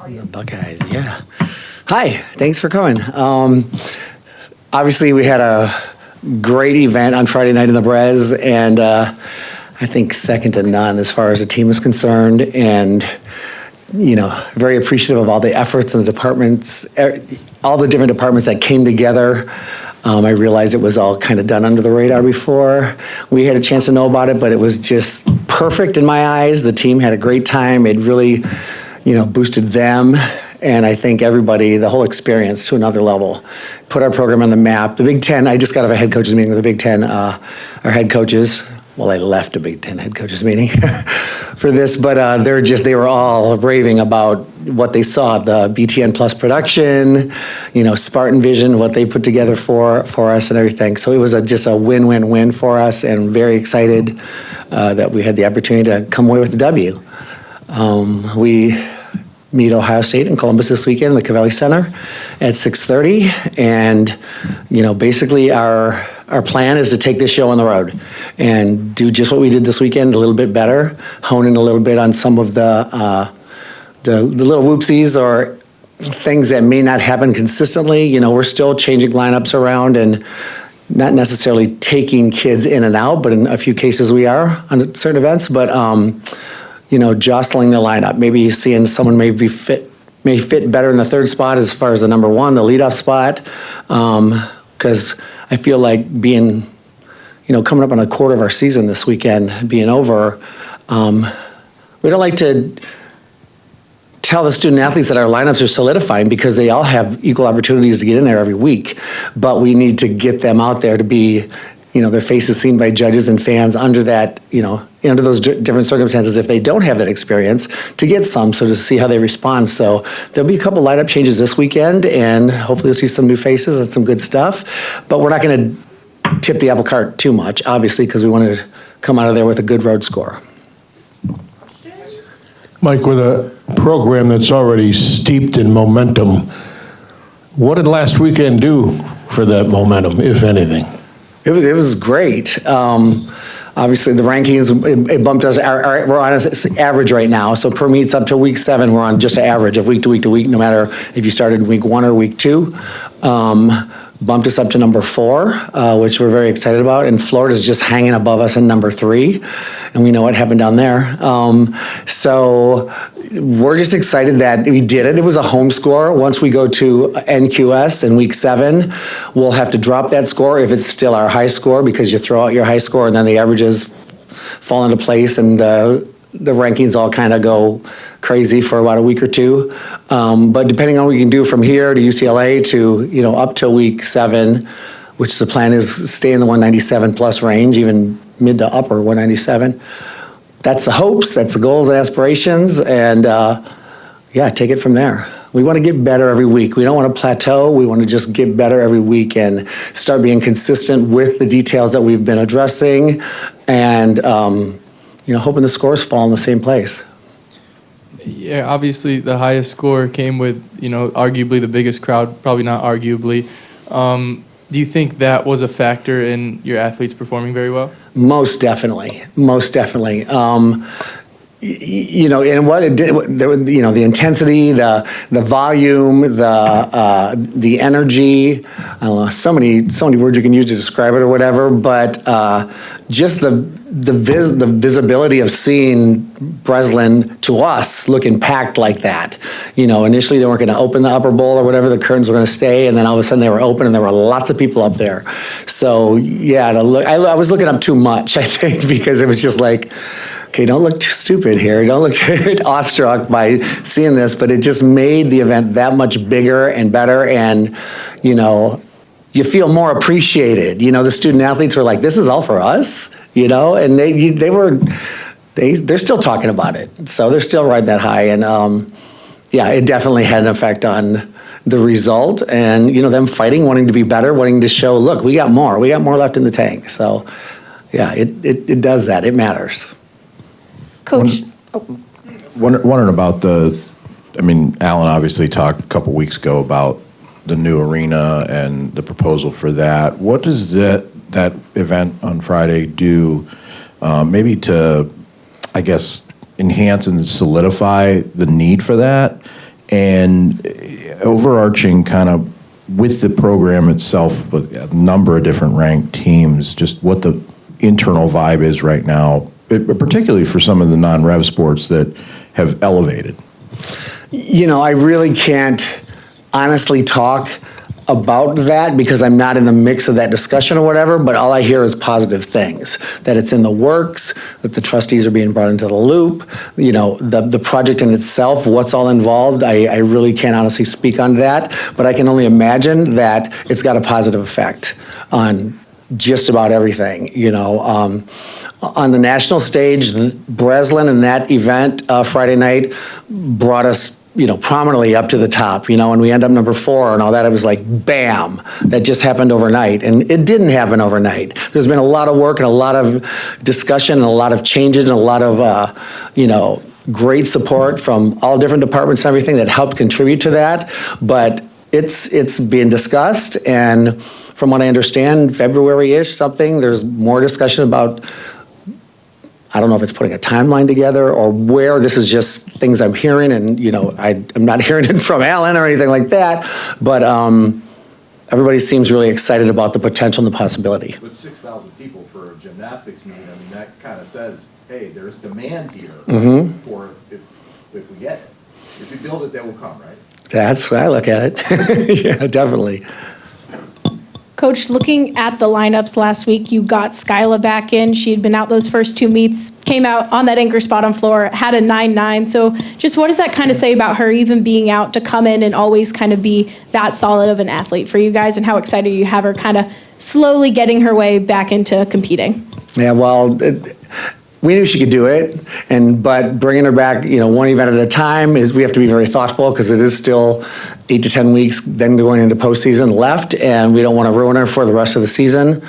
The Buckeyes, yeah. Hi, thanks for coming. Obviously, we had a great event on Friday night in the Brez, and I think second to none as far as the team is concerned, and very appreciative of all the efforts and the departments, all the different departments that came together. I realized it was all kind of done under the radar before we had a chance to know about it, but it was just perfect in my eyes. The team had a great time. It really, boosted them, and I think everybody, the whole experience to another level. Put our program on the map. The Big Ten, I just got off a head coaches meeting with the Big Ten, our head coaches. Well, I left a Big Ten head coaches meeting for this, but they were all raving about what they saw, the BTN Plus production, Spartan Vision, what they put together for us and everything. So it was just a win-win-win for us, and very excited that we had the opportunity to come away with the W. We meet Ohio State in Columbus this weekend in the Breslin Center at 6:30, and basically our plan is to take this show on the road and do just what we did this weekend, a little bit better, hone in a little bit on some of the little whoopsies or things that may not happen consistently. We're still changing lineups around and not necessarily taking kids in and out, but in a few cases we are on certain events, but jostling the lineup, maybe seeing someone may fit better in the third spot as far as the number one, the leadoff spot, because I feel like being, coming up on a quarter of our season this weekend, being over, we don't like to tell the student athletes that our lineups are solidifying because they all have equal opportunities to get in there every week, but we need to get them out there to be, their faces seen by judges and fans under that, under those different circumstances if they don't have that experience, to get some, so to see how they respond. So there'll be a couple lineup changes this weekend, and hopefully you'll see some new faces and some good stuff. But we're not going to tip the apple cart too much, obviously, because we want to come out of there with a good road score. Mike, with a program that's already steeped in momentum, what did last weekend do for that momentum, if anything? It was great. Obviously, the rankings, it bumped us. We're on an average right now. So per meets up to week 7, we're on just an average of week to week to week, no matter if you started in week 1 or week 2. Bumped us up to number 4, which we're very excited about. And Florida's just hanging above us in number 3. And we know what happened down there. So we're just excited that we did it. It was a home score. Once we go to NQS in week 7, we'll have to drop that score if it's still our high score, because you throw out your high score and then the averages fall into place and the rankings all kind of go crazy for about a week or 2. But depending on what we can do from here to UCLA to, up to week 7, which the plan is stay in the 197 plus range, even mid to upper 197. That's the hopes, that's the goals and aspirations, and take it from there. We want to get better every week. We don't want to plateau. We want to just get better every week and start being consistent with the details that we've been addressing, and hoping the scores fall in the same place. Yeah, obviously the highest score came with, arguably the biggest crowd, probably not arguably. Do you think that was a factor in your athletes performing very well? Most definitely. And what it did, the intensity, the volume, the energy. I don't know, so many words you can use to describe it or whatever. But just the visibility of seeing Breslin to us looking packed like that. Initially they weren't going to open the upper bowl or whatever, the curtains were going to stay, and then all of a sudden they were open and there were lots of people up there. So yeah, I was looking up too much, I think, because it was just like, okay, don't look too stupid here. Don't look too awestruck by seeing this, but it just made the event that much bigger and better, and you feel more appreciated. The student athletes were like, this is all for us, and they're still talking about it. So they're still riding that high, and it definitely had an effect on the result, and them fighting, wanting to be better, wanting to show, look, we got more left in the tank. So yeah, it does that. It matters. Coach. Wondering about Alan obviously talked a couple weeks ago about the new arena and the proposal for that. What does that event on Friday do maybe to, I guess, enhance and solidify the need for that? And overarching kind of with the program itself, with a number of different ranked teams, just what the internal vibe is right now, particularly for some of the non-rev sports that have elevated. I really can't honestly talk about that because I'm not in the mix of that discussion or whatever, but all I hear is positive things, that it's in the works, that the trustees are being brought into the loop, the project in itself, what's all involved, I really can't honestly speak on that, but I can only imagine that it's got a positive effect on just about everything, On the national stage, Breslin and that event Friday night brought us prominently up to the top, and we end up number 4 and all that. It was like, bam, that just happened overnight. And it didn't happen overnight. There's been a lot of work and a lot of discussion and a lot of changes and a lot of, great support from all different departments and everything that helped contribute to that. But it's being discussed, and from what I understand, February-ish something, there's more discussion about, I don't know if it's putting a timeline together or where. This is just things I'm hearing, and I'm not hearing it from Alan or anything like that, but everybody seems really excited about the potential and the possibility. With 6,000 people for a gymnastics meet, that kind of says, hey, there's demand here for if we get it. If we build it, that will come, right? That's how I look at it. Yeah, definitely. Coach, looking at the lineups last week, you got Skyla back in. She had been out those first 2 meets, came out on that anchor spot on floor, had a 9.9. So just what does that kind of say about her even being out to come in and always kind of be that solid of an athlete for you guys, and how excited you have her kind of slowly getting her way back into competing? Yeah, well, we knew she could do it, but bringing her back, one event at a time, we have to be very thoughtful because it is still 8 to 10 weeks then going into postseason left, and we don't want to ruin her for the rest of the season.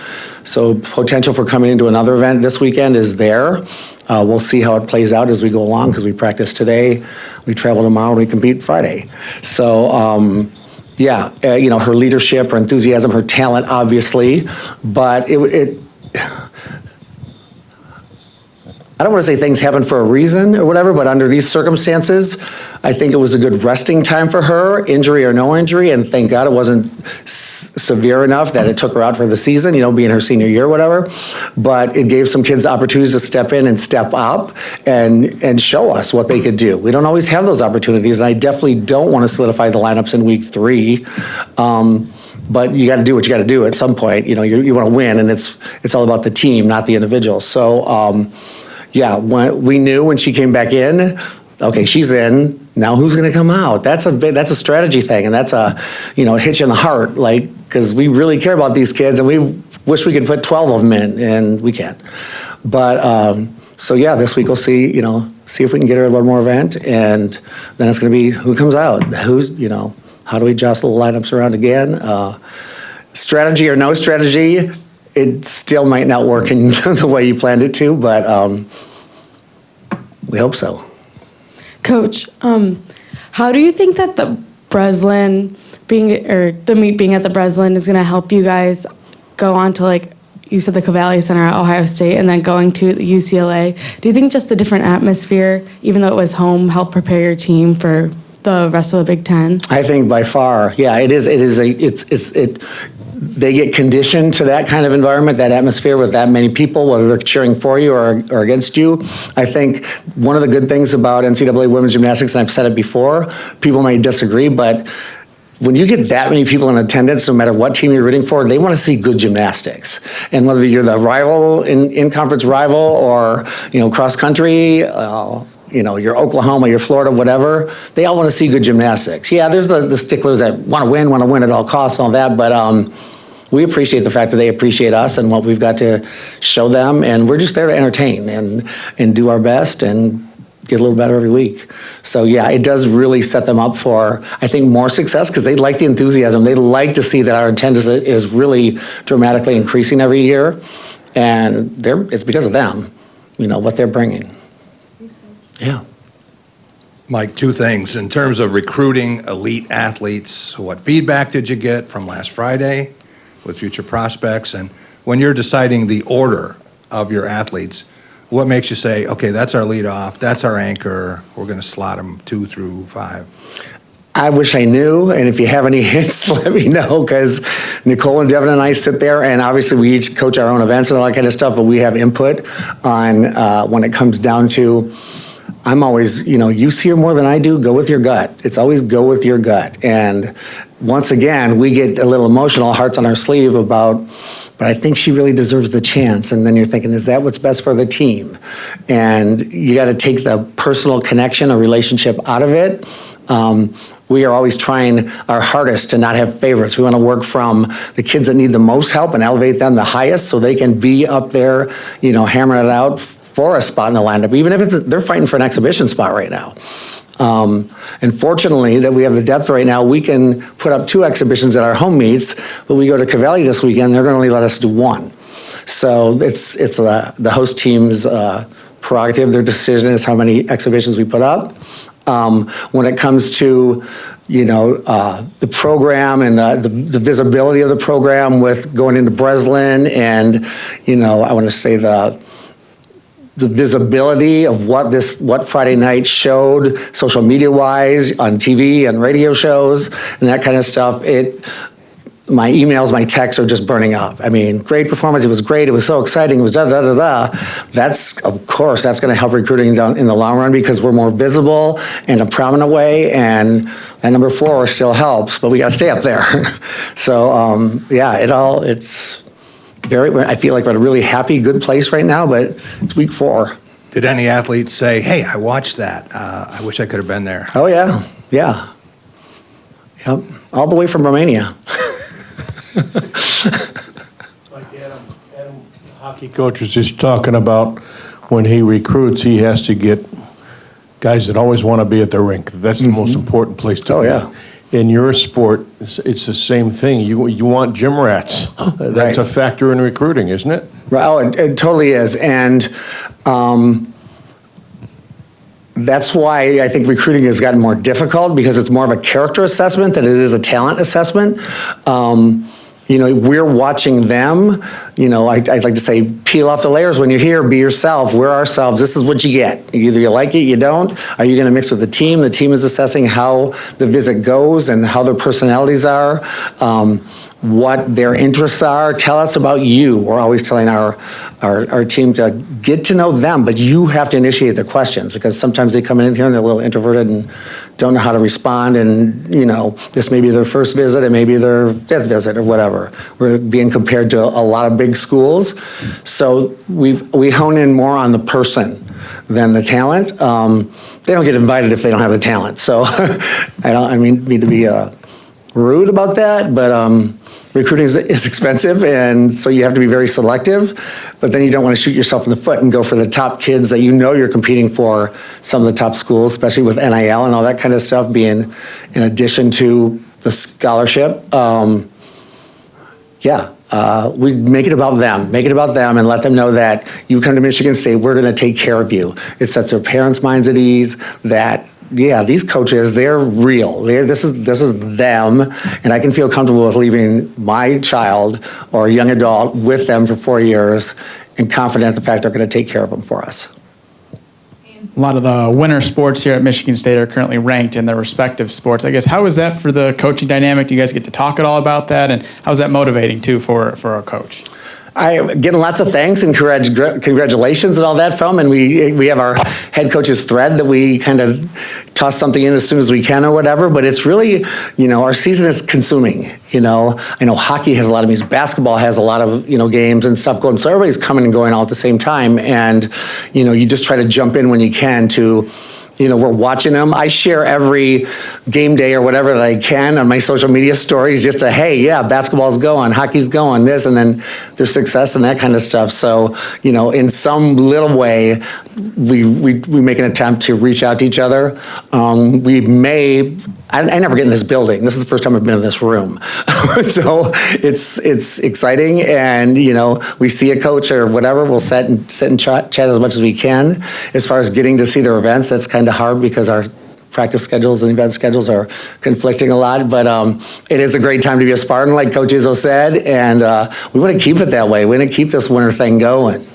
So potential for coming into another event this weekend is there. We'll see how it plays out as we go along because we practice today, we travel tomorrow, and we compete Friday. So, her leadership, her enthusiasm, her talent, obviously, but I don't want to say things happen for a reason or whatever, but under these circumstances, I think it was a good resting time for her, injury or no injury, and thank God it wasn't severe enough that it took her out for the season, being her senior year or whatever. But it gave some kids opportunities to step in and step up and show us what they could do. We don't always have those opportunities, and I definitely don't want to solidify the lineups in week 3. But you got to do what you got to do at some point. You want to win, and it's all about the team, not the individual. So, we knew when she came back in, okay, she's in. Now who's going to come out? That's a strategy thing, and that's a hitch in the heart, because we really care about these kids, and we wish we could put 12 of them in, and we can't. But this week we'll see if we can get her at one more event, and then it's going to be who comes out, how do we jostle the lineups around again? Strategy or no strategy, it still might not work in the way you planned it to, but we hope so. Coach, how do you think that the meet being at the Breslin is going to help you guys go on to, you said the Cavalli Center at Ohio State and then going to UCLA? Do you think just the different atmosphere, even though it was home, helped prepare your team for the rest of the Big Ten? I think by far, yeah, it is. They get conditioned to that kind of environment, that atmosphere with that many people, whether they're cheering for you or against you. I think one of the good things about NCAA women's gymnastics, and I've said it before, people may disagree, but when you get that many people in attendance, no matter what team you're rooting for, they want to see good gymnastics. And whether you're the rival, in-conference rival, or cross country, your Oklahoma, your Florida, whatever, they all want to see good gymnastics. Yeah, there's the sticklers that want to win at all costs and all that, but we appreciate the fact that they appreciate us and what we've got to show them, and we're just there to entertain and do our best and get a little better every week. So yeah, it does really set them up for, I think, more success because they like the enthusiasm. They like to see that our attendance is really dramatically increasing every year, and it's because of them, what they're bringing. Yeah. Mike, 2 things. In terms of recruiting elite athletes, what feedback did you get from last Friday with future prospects? And when you're deciding the order of your athletes, what makes you say, okay, that's our leadoff, that's our anchor, we're going to slot them 2 through 5? I wish I knew, and if you have any hints, let me know, because Nicole and Devin and I sit there, and obviously we each coach our own events and all that kind of stuff, but we have input on when it comes down to, I'm always, you see her more than I do, go with your gut. It's always go with your gut. And once again, we get a little emotional, hearts on our sleeve about, but I think she really deserves the chance. And then you're thinking, is that what's best for the team? And you got to take the personal connection or relationship out of it. We are always trying our hardest to not have favorites. We want to work from the kids that need the most help and elevate them the highest so they can be up there, hammering it out for a spot in the lineup, even if they're fighting for an exhibition spot right now. And fortunately that we have the depth right now, we can put up 2 exhibitions at our home meets, but we go to Cavalli this weekend, they're going to only let us do 1. So it's the host team's prerogative, their decision is how many exhibitions we put up. When it comes to, the program and the visibility of the program with going into Breslin and, I want to say the visibility of what Friday night showed social media wise on TV and radio shows and that kind of stuff, my emails, my texts are just burning up. I mean, great performance. It was great. It was so exciting. It was da-da-da-da. That's going to help recruiting down in the long run because we're more visible in a prominent way. And that number 4 still helps, but we got to stay up there. So, it's I feel like we're at a really happy, good place right now, but it's week 4. Did any athletes say, hey, I watched that. I wish I could have been there? Oh, yeah. Yeah. Yep. All the way from Romania. Like Adam, hockey coach was just talking about when he recruits, he has to get guys that always want to be at the rink. That's the most important place to be. Yeah. In your sport, it's the same thing. You want gym rats. That's Right. a factor in recruiting, isn't it? Right. Oh, it totally is. And that's why I think recruiting has gotten more difficult because it's more of a character assessment than it is a talent assessment. We're watching them. I'd like to say, peel off the layers when you're here, be yourself, we're ourselves. This is what you get. Either you like it, you don't. Are you going to mix with the team? The team is assessing how the visit goes and how their personalities are, what their interests are. Tell us about you. We're always telling our team to get to know them, but you have to initiate the questions because sometimes they come in here and they're a little introverted and don't know how to respond, and this may be their first visit, it may be their 5th visit or whatever. We're being compared to a lot of big schools, so we hone in more on the person than the talent. They don't get invited if they don't have the talent, so I mean to be rude about that, but recruiting is expensive, and so you have to be very selective, but then you don't want to shoot yourself in the foot and go for the top kids that you're competing for some of the top schools, especially with NIL and all that kind of stuff being in addition to the scholarship. We make it about them and let them know that you come to Michigan State, we're going to take care of you. It sets their parents' minds at ease that these coaches, they're real. This is them, and I can feel comfortable with leaving my child or a young adult with them for 4 years and confident in the fact they're going to take care of them for us. A lot of the winter sports here at Michigan State are currently ranked in their respective sports. I guess, how is that for the coaching dynamic? Do you guys get to talk at all about that? And how is that motivating, too, for a coach? I'm getting lots of thanks and congratulations and all that from, and we have our head coach's thread that we kind of toss something in as soon as we can or whatever, but it's really, our season is consuming, I know hockey has a lot of means, basketball has a lot of, games and stuff going, so everybody's coming and going all at the same time, and, you just try to jump in when you can to, we're watching them. I share every game day or whatever that I can on my social media stories just to, hey, yeah, basketball's going, hockey's going, this, and then there's success and that kind of stuff. So, in some little way, we make an attempt to reach out to each other. I never get in this building. This is the first time I've been in this room. So it's exciting, and we see a coach or whatever, we'll sit and chat as much as we can. As far as getting to see their events, that's kind of hard because our practice schedules and event schedules are conflicting a lot, but it is a great time to be a Spartan, like Coach Izzo said, and we want to keep it that way. We want to keep this winter thing going.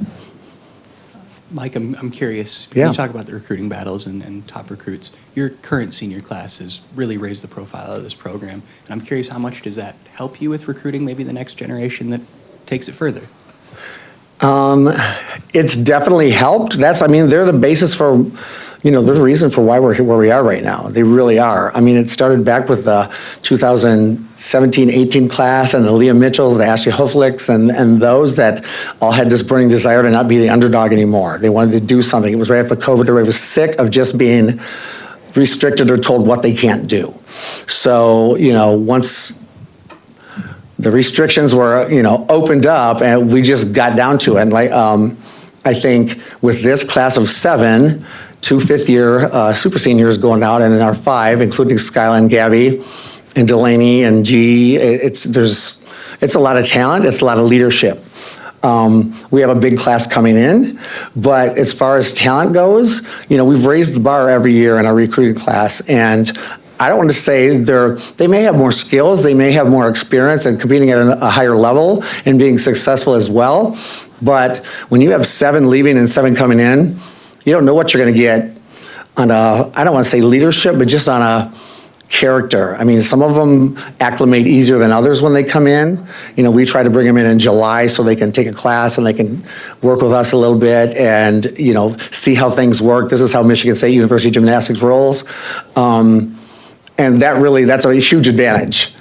Mike, I'm curious. Yeah. You talk about the recruiting battles and top recruits. Your current senior class has really raised the profile of this program. And I'm curious, how much does that help you with recruiting maybe the next generation that takes it further? It's definitely helped. They're the basis for, they're the reason for why we're here where we are right now. They really are. I mean, it started back with the 2017-18 class and the Leah Mitchells, the Ashley Hoflicks, and those that all had this burning desire to not be the underdog anymore. They wanted to do something. It was right after COVID. Everybody was sick of just being restricted or told what they can't do. So, once the restrictions were, opened up, and we just got down to it. And I think with this class of 7, 2 fifth-year super seniors going out, and then our 5, including Skyla and Gabby, and Delaney and G, it's a lot of talent. It's a lot of leadership. We have a big class coming in, but as far as talent goes, we've raised the bar every year in our recruiting class, and I don't want to say they may have more skills, they may have more experience in competing at a higher level and being successful as well, but when you have 7 leaving and 7 coming in, you don't know what you're going to get on I don't want to say leadership, but just on a character. I mean, some of them acclimate easier than others when they come in. We try to bring them in July so they can take a class and they can work with us a little bit and, see how things work. This is how Michigan State University Gymnastics rolls. And that's a huge advantage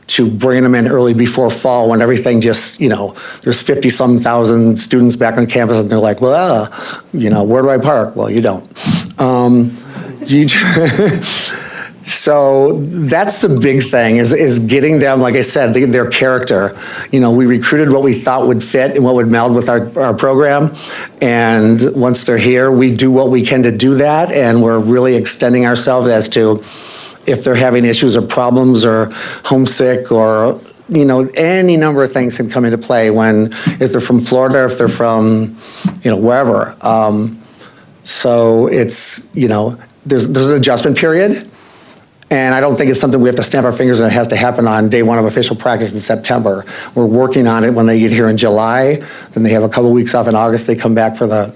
to bringing them in early before fall when everything just, there's 50-some thousand students back on campus and they're like, well, where do I park? Well, you don't. So that's the big thing is getting them, like I said, their character. We recruited what we thought would fit and what would meld with our program. And once they're here, we do what we can to do that. And we're really extending ourselves as to if they're having issues or problems or homesick or, any number of things can come into play if they're from Florida, if they're from, wherever. So it's, there's an adjustment period. And I don't think it's something we have to snap our fingers and it has to happen on day 1 of official practice in September. We're working on it when they get here in July. Then they have a couple weeks off in August. They come back for the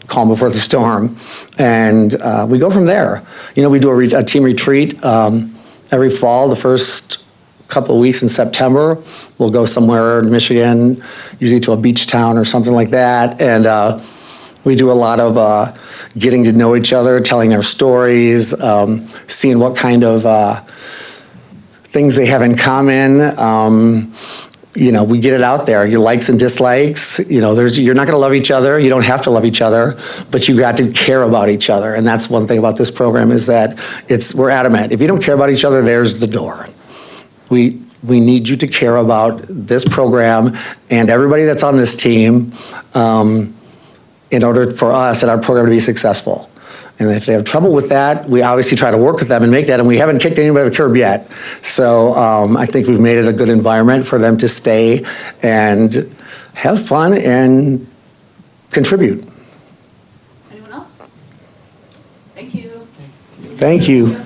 calm before the storm. And we go from there. We do a team retreat every fall. The first couple of weeks in September, we'll go somewhere in Michigan, usually to a beach town or something like that. And we do a lot of getting to know each other, telling our stories, seeing what kind of things they have in common. We get it out there, your likes and dislikes. You're not going to love each other. You don't have to love each other, but you got to care about each other. And that's one thing about this program is that we're adamant. If you don't care about each other, there's the door. We need you to care about this program and everybody that's on this team in order for us and our program to be successful. And if they have trouble with that, we obviously try to work with them and make that, and we haven't kicked anybody to the curb yet. So I think we've made it a good environment for them to stay and have fun and contribute. Anyone else? Thank you. Thank you.